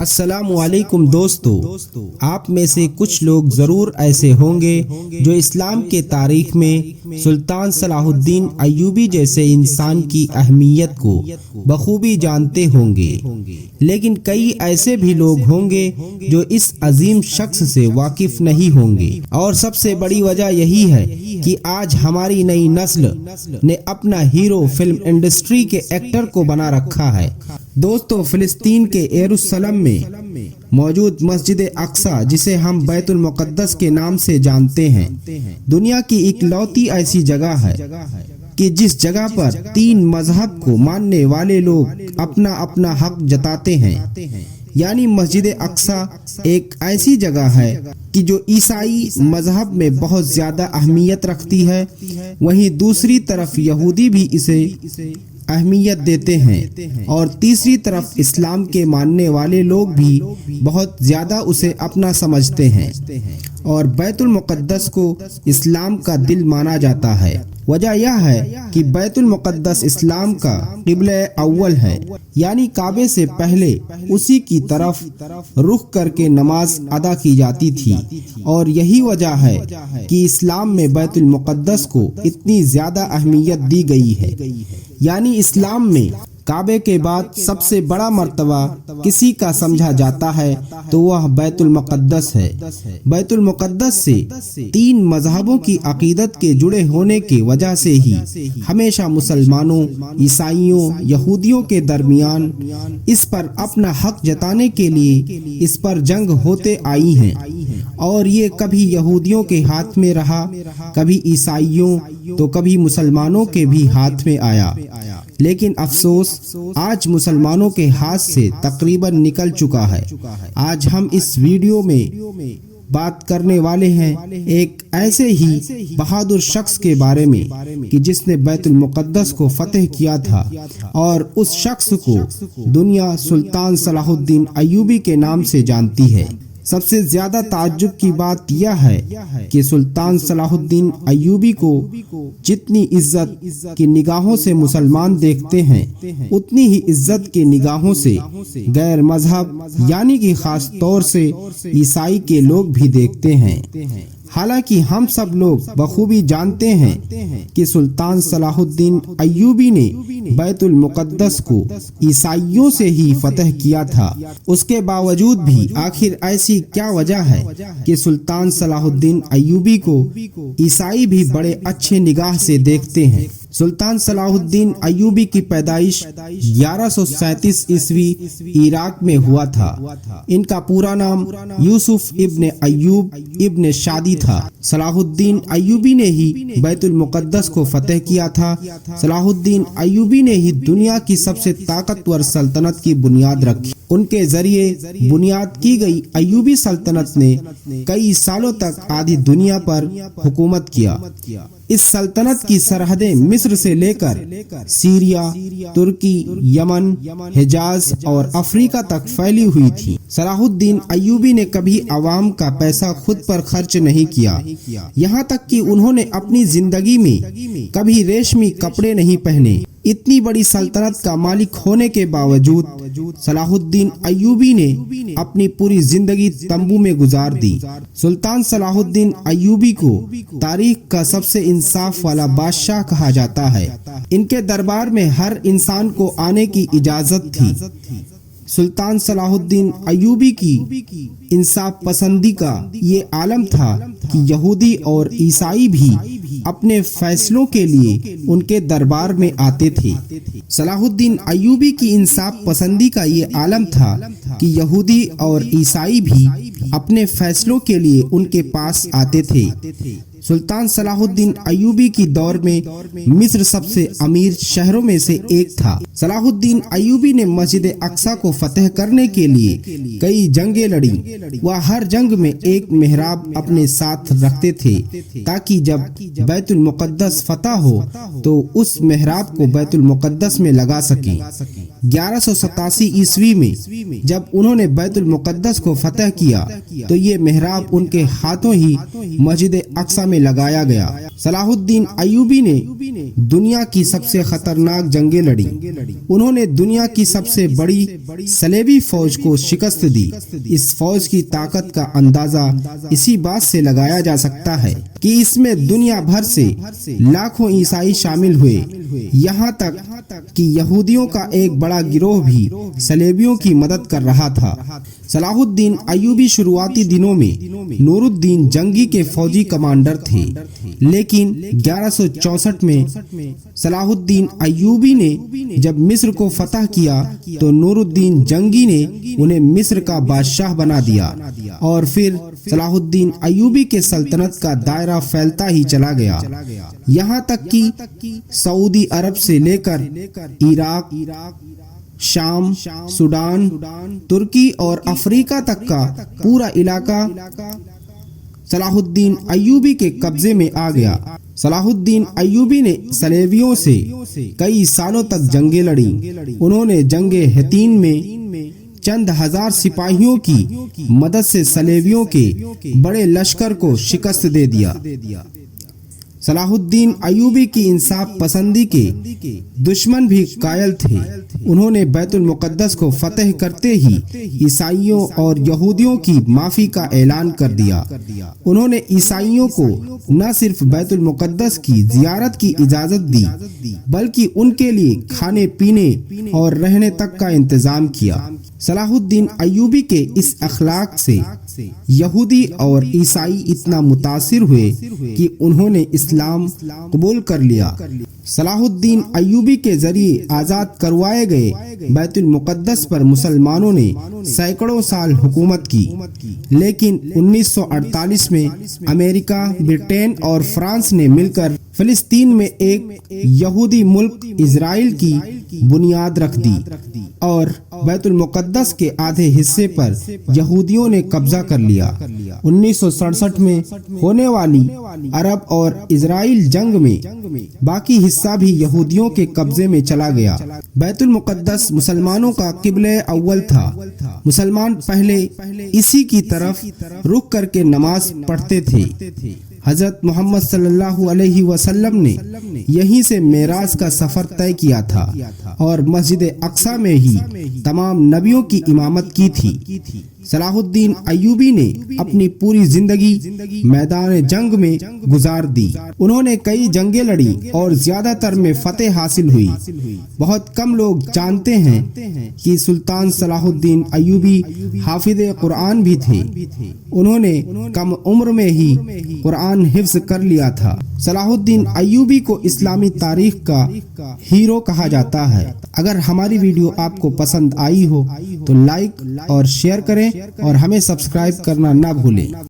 السلام علیکم دوستو، آپ میں سے کچھ لوگ ضرور ایسے ہوں گے جو اسلام کے تاریخ میں سلطان صلاح الدین ایوبی جیسے انسان کی اہمیت کو بخوبی جانتے ہوں گے، لیکن کئی ایسے بھی لوگ ہوں گے جو اس عظیم شخص سے واقف نہیں ہوں گے، اور سب سے بڑی وجہ یہی ہے کہ آج ہماری نئی نسل نے اپنا ہیرو فلم انڈسٹری کے ایکٹر کو بنا رکھا ہے۔ دوستو، فلسطین کے یروشلم میں موجود مسجد اقصی، جسے ہم بیت المقدس کے نام سے جانتے ہیں، دنیا کی اکلوتی ایسی جگہ ہے کہ جس جگہ پر تین مذہب کو ماننے والے لوگ اپنا اپنا حق جتاتے ہیں۔ یعنی مسجد اقصی ایک ایسی جگہ ہے کہ جو عیسائی مذہب میں بہت زیادہ اہمیت رکھتی ہے، وہیں دوسری طرف یہودی بھی اسے اہمیت دیتے ہیں، اور تیسری طرف اسلام کے ماننے والے لوگ بھی بہت زیادہ اسے اپنا سمجھتے ہیں، اور بیت المقدس کو اسلام کا دل مانا جاتا ہے۔ وجہ یہ ہے کہ بیت المقدس اسلام کا قبلہ اول ہے، یعنی کعبے سے پہلے اسی کی طرف رخ کر کے نماز ادا کی جاتی تھی، اور یہی وجہ ہے کہ اسلام میں بیت المقدس کو اتنی زیادہ اہمیت دی گئی ہے۔ یعنی اسلام میں کعبے کے بعد سب سے بڑا مرتبہ کسی کا سمجھا جاتا ہے تو وہ بیت المقدس ہے۔ بیت المقدس سے تین مذہبوں کی عقیدت کے جڑے ہونے کی وجہ سے ہی ہمیشہ مسلمانوں، عیسائیوں، یہودیوں کے درمیان اس پر اپنا حق جتانے کے لیے اس پر جنگ ہوتے آئی ہیں، اور یہ کبھی یہودیوں کے ہاتھ میں رہا، کبھی عیسائیوں تو کبھی مسلمانوں کے بھی ہاتھ میں آیا، لیکن افسوس آج مسلمانوں کے ہاتھ سے تقریباً نکل چکا ہے۔ آج ہم اس ویڈیو میں بات کرنے والے ہیں ایک ایسے ہی بہادر شخص کے بارے میں کہ جس نے بیت المقدس کو فتح کیا تھا، اور اس شخص کو دنیا سلطان صلاح الدین ایوبی کے نام سے جانتی ہے۔ سب سے زیادہ تعجب کی بات یہ ہے کہ سلطان صلاح الدین ایوبی کو جتنی عزت کی نگاہوں سے مسلمان دیکھتے ہیں، اتنی ہی عزت کی نگاہوں سے غیر مذہب یعنی کہ خاص طور سے عیسائی کے لوگ بھی دیکھتے ہیں۔ حالانکہ ہم سب لوگ بخوبی جانتے ہیں کہ سلطان صلاح الدین ایوبی نے بیت المقدس کو عیسائیوں سے ہی فتح کیا تھا، اس کے باوجود بھی آخر ایسی کیا وجہ ہے کہ سلطان صلاح الدین ایوبی کو عیسائی بھی بڑے اچھے نگاہ سے دیکھتے ہیں؟ سلطان صلاح الدین ایوبی کی پیدائش 1137 عیسوی عراق میں ہوا تھا۔ ان کا پورا نام یوسف ابن ایوب ابن شادی تھا۔ صلاح الدین ایوبی نے ہی بیت المقدس کو فتح کیا تھا۔ صلاح الدین ایوبی نے ہی دنیا کی سب سے طاقتور سلطنت کی بنیاد رکھی۔ ان کے ذریعے بنیاد کی گئی ایوبی سلطنت نے کئی سالوں تک آدھی دنیا پر حکومت کیا۔ اس سلطنت کی سرحدیں مصر سے لے کر سیریا، ترکی، یمن، حجاز اور افریقہ تک پھیلی ہوئی تھی۔ صلاح الدین ایوبی نے کبھی عوام کا پیسہ خود پر خرچ نہیں کیا، یہاں تک کہ انہوں نے اپنی زندگی میں کبھی ریشمی کپڑے نہیں پہنے۔ اتنی بڑی سلطنت کا مالک ہونے کے باوجود صلاح الدین ایوبی نے اپنی پوری زندگی تنبو میں گزار دی۔ سلطان صلاح الدین ایوبی کو تاریخ کا سب سے انصاف والا بادشاہ کہا جاتا ہے۔ ان کے دربار میں ہر انسان کو آنے کی اجازت تھی۔ سلطان صلاح الدین ایوبی کی انصاف پسندی کا یہ عالم تھا کہ یہودی اور عیسائی بھی اپنے فیصلوں کے لیے ان کے دربار میں آتے تھے۔ صلاح الدین ایوبی کی انصاف پسندی کا یہ عالم تھا کہ یہودی اور عیسائی بھی اپنے فیصلوں کے لیے ان کے پاس آتے تھے۔ سلطان صلاح الدین ایوبی کی دور میں مصر سب سے امیر شہروں میں سے ایک تھا۔ صلاح الدین ایوبی نے مسجد اقصی کو فتح کرنے کے لیے کئی جنگیں لڑیں۔ وہ ہر جنگ میں ایک محراب اپنے ساتھ رکھتے تھے تاکہ جب بیت المقدس فتح ہو تو اس محراب کو بیت المقدس میں لگا سکیں۔ 1187 عیسوی میں جب انہوں نے بیت المقدس کو فتح کیا تو یہ محراب ان کے ہاتھوں ہی مسجد اقصی میں لگایا گیا۔ صلاح الدین ایوبی نے دنیا کی سب سے خطرناک جنگیں لڑی۔ انہوں نے دنیا کی سب سے بڑی صلیبی فوج کو شکست دی۔ اس فوج کی طاقت کا اندازہ اسی بات سے لگایا جا سکتا ہے کہ اس میں دنیا بھر سے لاکھوں عیسائی شامل ہوئے، یہاں تک کہ یہودیوں کا ایک بڑا گروہ بھی صلیبیوں کی مدد کر رہا تھا۔ صلاح الدین ایوبی شروعاتی دنوں میں نور الدین جنگی کے فوجی کمانڈر تھے، لیکن 1164 میں صلاح الدین ایوبی نے جب مصر کو فتح کیا تو نور الدین جنگی نے انہیں مصر کا بادشاہ بنا دیا، اور پھر صلاح الدین ایوبی کے سلطنت کا دائرہ پھیلتا ہی چلا گیا، یہاں تک کہ سعودی عرب سے لے کر عراق، شام، سوڈان، ترکی اور افریقہ تک کا پورا علاقہ صلاح الدین ایوبی کے قبضے میں آ گیا۔ صلاح الدین ایوبی نے صلیبیوں سے کئی سالوں تک جنگیں لڑیں۔ انہوں نے جنگ حطین میں چند ہزار سپاہیوں کی مدد سے صلیبیوں کے بڑے لشکر کو شکست دے دیا۔ صلاح الدین ایوبی کی انصاف پسندی کے دشمن بھی قائل تھے۔ انہوں نے بیت المقدس کو فتح کرتے ہی عیسائیوں اور یہودیوں کی معافی کا اعلان کر دیا۔ انہوں نے عیسائیوں کو نہ صرف بیت المقدس کی زیارت کی اجازت دی بلکہ ان کے لیے کھانے پینے اور رہنے تک کا انتظام کیا۔ صلاح الدین ایوبی کے اس اخلاق سے یہودی اور عیسائی اتنا متاثر ہوئے کہ انہوں نے اسلام قبول کر لیا۔ صلاح الدین ایوبی کے ذریعے آزاد کروائے گئے بیت المقدس پر مسلمانوں نے سینکڑوں سال حکومت کی، لیکن 1948 میں امریکہ، برطانیہ اور فرانس نے مل کر فلسطین میں ایک یہودی ملک اسرائیل کی بنیاد رکھ دی اور بیت المقدس کے آدھے حصے پر یہودیوں نے قبضہ کر لیا۔ 1967 میں ہونے والی عرب اور اسرائیل جنگ میں باقی حصہ بھی یہودیوں کے قبضے میں چلا گیا۔ بیت المقدس مسلمانوں کا قبلہ اول تھا۔ مسلمان پہلے اسی کی طرف رخ کر کے نماز پڑھتے تھے۔ حضرت محمد صلی اللہ علیہ وسلم نے یہیں سے معراج کا سفر طے کیا تھا اور مسجد اقصی میں ہی تمام نبیوں کی امامت کی تھی۔ صلاح الدین ایوبی نے اپنی پوری زندگی میدان جنگ میں گزار دی۔ انہوں نے کئی جنگیں لڑی اور زیادہ تر میں فتح حاصل ہوئی۔ بہت کم لوگ جانتے ہیں کہ سلطان صلاح الدین ایوبی حافظ قرآن بھی تھے۔ انہوں نے کم عمر میں ہی قرآن حفظ کر لیا تھا۔ صلاح الدین ایوبی کو اسلامی تاریخ کا ہیرو کہا جاتا ہے۔ اگر ہماری ویڈیو آپ کو پسند آئی ہو تو لائک اور شیئر کریں اور ہمیں سبسکرائب کرنا نہ بھولیں۔